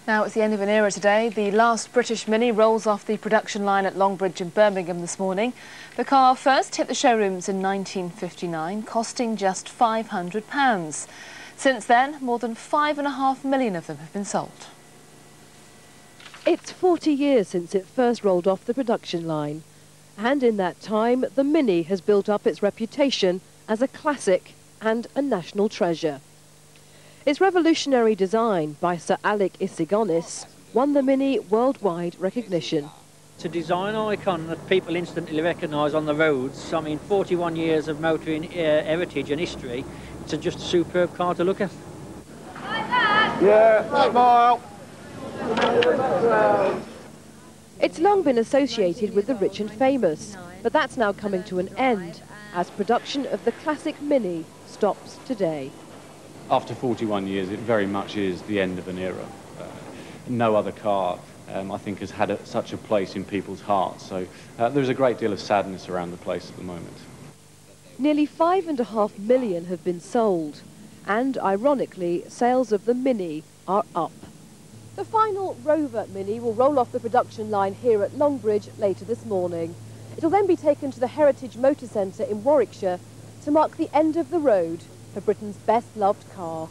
Now it's the end of an era today. The last British Mini rolls off the production line at Longbridge in Birmingham this morning. The car first hit the showrooms in 1959, costing just £500. Since then, more than 5.5 million of them have been sold. It's 40 years since it first rolled off the production line. And in that time, the Mini has built up its reputation as a classic and a national treasure. Its revolutionary design by Sir Alec Isigonis won the Mini worldwide recognition. It's a design icon that people instantly recognise on the roads. I mean, 41 years of motoring heritage and history. It's just a superb car to look at. Yeah, smile. It's long been associated with the rich and famous, but that's now coming to an end as production of the classic Mini stops today. After 41 years, it very much is the end of an era. No other car, I think, has had such a place in people's hearts. So there's a great deal of sadness around the place at the moment. Nearly 5.5 million have been sold, and ironically, sales of the Mini are up. The final Rover Mini will roll off the production line here at Longbridge later this morning. It'll then be taken to the Heritage Motor Centre in Warwickshire to mark the end of the road for Britain's best-loved car.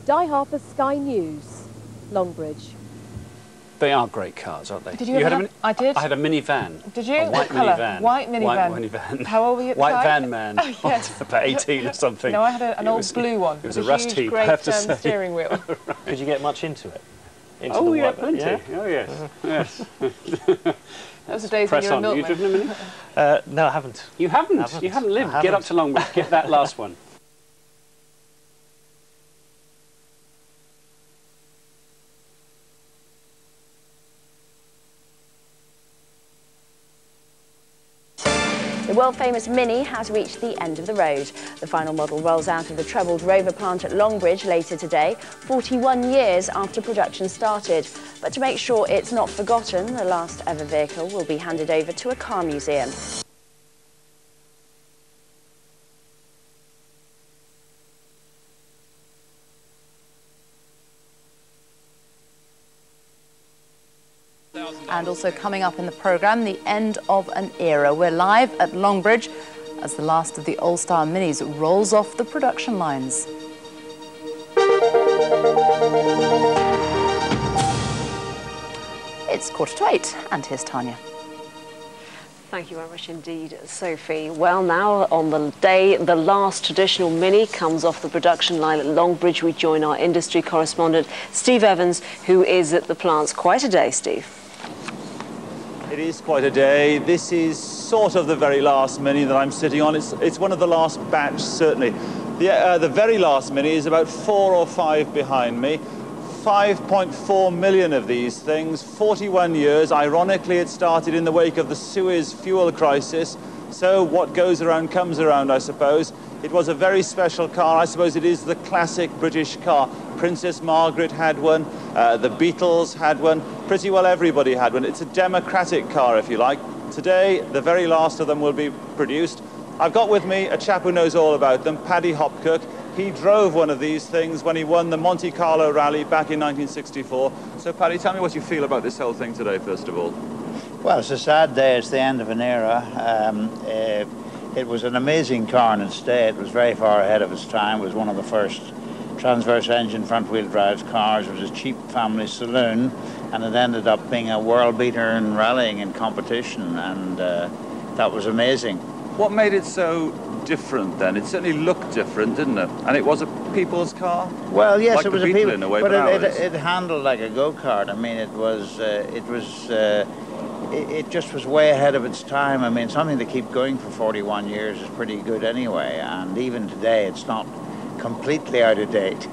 Di Harper, Sky News, Longbridge. They are great cars, aren't they? Did you have I did. I had a minivan. Did you? A white minivan. White minivan. White minivan. How old were you at the White time? van man. Oh, yes. About 18 or something. No, I had an old blue one. It was with a rust huge, heap, great, I have to say. steering wheel. Right. Did you get much into it? Into Oh, the yeah, white van? plenty. Yeah? Oh, yes. Yes. That was the days when Press you were a on. milkman. You driven a Mini? No, I haven't. You haven't? You haven't lived? Get up to Longbridge. Get that last one. The world-famous Mini has reached the end of the road. The final model rolls out of the trebled Rover plant at Longbridge later today, 41 years after production started. But to make sure it's not forgotten, the last ever vehicle will be handed over to a car museum. And also coming up in the programme, the end of an era. We're live at Longbridge as the last of the old-style Minis rolls off the production lines. It's 7:45, and here's Tanya. Thank you very much indeed, Sophie. Well, now on the day the last traditional Mini comes off the production line at Longbridge, we join our industry correspondent, Steve Evans, who is at the plants. Quite a day, Steve. It is quite a day. This is sort of the very last Mini that I'm sitting on. It's one of the last batch, certainly. The very last Mini is about 4 or 5 behind me. 5.4 million of these things, 41 years. Ironically, it started in the wake of the Suez fuel crisis. So what goes around comes around, I suppose. It was a very special car. I suppose it is the classic British car. Princess Margaret had one, the Beatles had one, pretty well everybody had one. It's a democratic car, if you like. Today, the very last of them will be produced. I've got with me a chap who knows all about them, Paddy Hopkirk. He drove one of these things when he won the Monte Carlo Rally back in 1964. So, Paddy, tell me what you feel about this whole thing today, first of all. Well, it's a sad day. It's the end of an era. It was an amazing car in its day. It was very far ahead of its time. It was one of the first transverse engine front-wheel drive cars. It was a cheap family saloon, and it ended up being a world beater in rallying and competition, and that was amazing. What made it so different then? It certainly looked different, didn't it? And it was a people's car? Well, yes, like it was the a Beetle in a way, but it handled like a go-kart. I mean, it just was way ahead of its time. I mean, something to keep going for 41 years is pretty good anyway, and even today it's not completely out of date.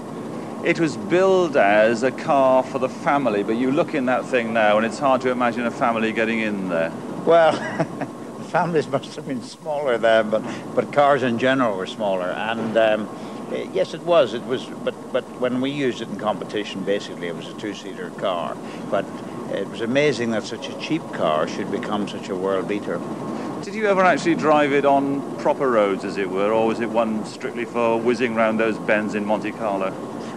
It was billed as a car for the family, but you look in that thing now and it's hard to imagine a family getting in there. Well, the families must have been smaller then, but cars in general were smaller, and yes, it was, but when we used it in competition, basically it was a 2-seater car, but it was amazing that such a cheap car should become such a world beater. Did you ever actually drive it on proper roads, as it were, or was it one strictly for whizzing round those bends in Monte Carlo?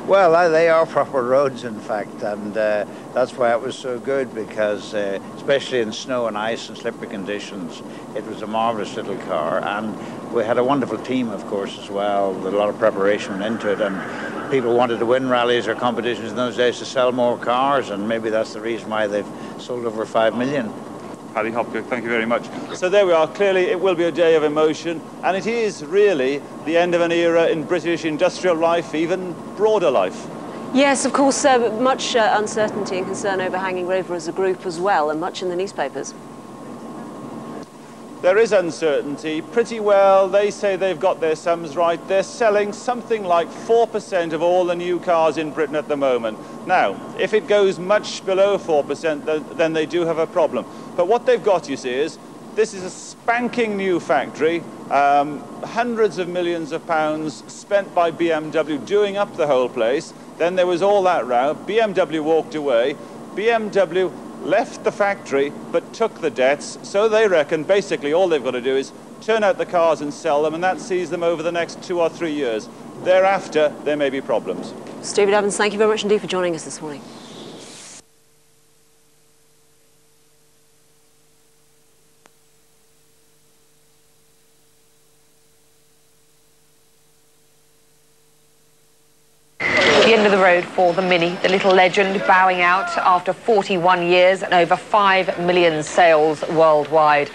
Well, they are proper roads, in fact, and that's why it was so good, because especially in snow and ice and slippery conditions, it was a marvellous little car. And we had a wonderful team, of course, as well. A lot of preparation went into it, and people wanted to win rallies or competitions in those days to sell more cars, and maybe that's the reason why they've sold over 5 million. Paddy Hopkirk, thank you very much. So there we are. Clearly it will be a day of emotion, and it is really the end of an era in British industrial life, even broader life. Yes, of course, much uncertainty and concern overhanging Rover as a group as well, and much in the newspapers. There is uncertainty. Pretty well, they say they've got their sums right. They're selling something like 4% of all the new cars in Britain at the moment. Now, if it goes much below 4%, then they do have a problem. But what they've got, you see, is this is a spanking new factory, hundreds of millions of pounds spent by BMW doing up the whole place. Then there was all that row. BMW walked away. BMW left the factory but took the debts, so they reckon basically all they've got to do is turn out the cars and sell them, and that sees them over the next 2 or 3 years. Thereafter, there may be problems. Stephen Evans, thank you very much indeed for joining us this morning. The end of the road for the Mini, the little legend bowing out after 41 years and over 5 million sales worldwide.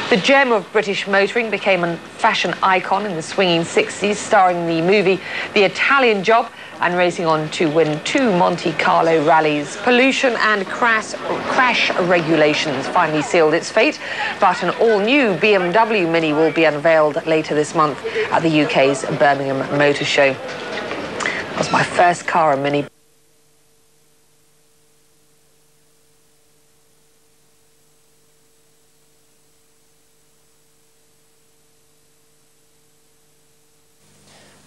The gem of British motoring became a fashion icon in the swinging 60s, starring the movie The Italian Job and racing on to win 2 Monte Carlo rallies. Pollution and crash regulations finally sealed its fate, but an all-new BMW Mini will be unveiled later this month at the UK's Birmingham Motor Show. That was my first car, a Mini.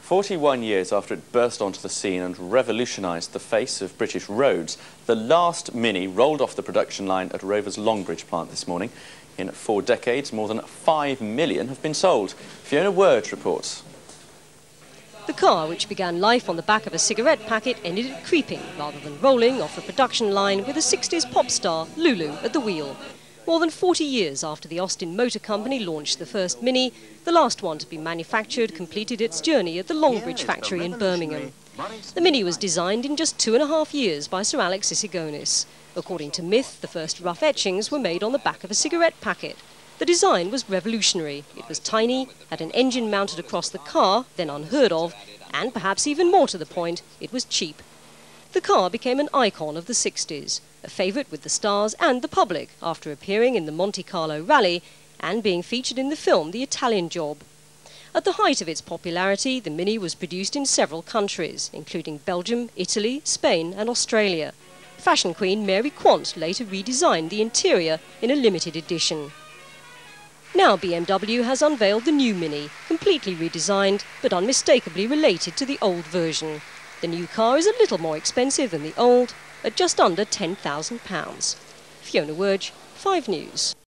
"41 years after it burst onto the scene and revolutionised the face of British roads, the last Mini rolled off the production line at Rover's Longbridge plant this morning. In 4 decades, more than 5 million have been sold. Fiona Wurge reports. The car, which began life on the back of a cigarette packet, ended up creeping rather than rolling off a production line with a 60s pop star, Lulu, at the wheel. More than 40 years after the Austin Motor Company launched the first Mini, the last one to be manufactured completed its journey at the Longbridge factory in Birmingham. The Mini was designed in just 2.5 years by Sir Alex Isigonis. According to myth, the first rough etchings were made on the back of a cigarette packet. The design was revolutionary. It was tiny, had an engine mounted across the car, then unheard of, and perhaps even more to the point, it was cheap. The car became an icon of the 60s, a favourite with the stars and the public after appearing in the Monte Carlo Rally and being featured in the film The Italian Job. At the height of its popularity, the Mini was produced in several countries, including Belgium, Italy, Spain and Australia. Fashion queen Mary Quant later redesigned the interior in a limited edition. Now BMW has unveiled the new Mini, completely redesigned but unmistakably related to the old version. The new car is a little more expensive than the old, at just under £10,000. Fiona Wurge, 5 News.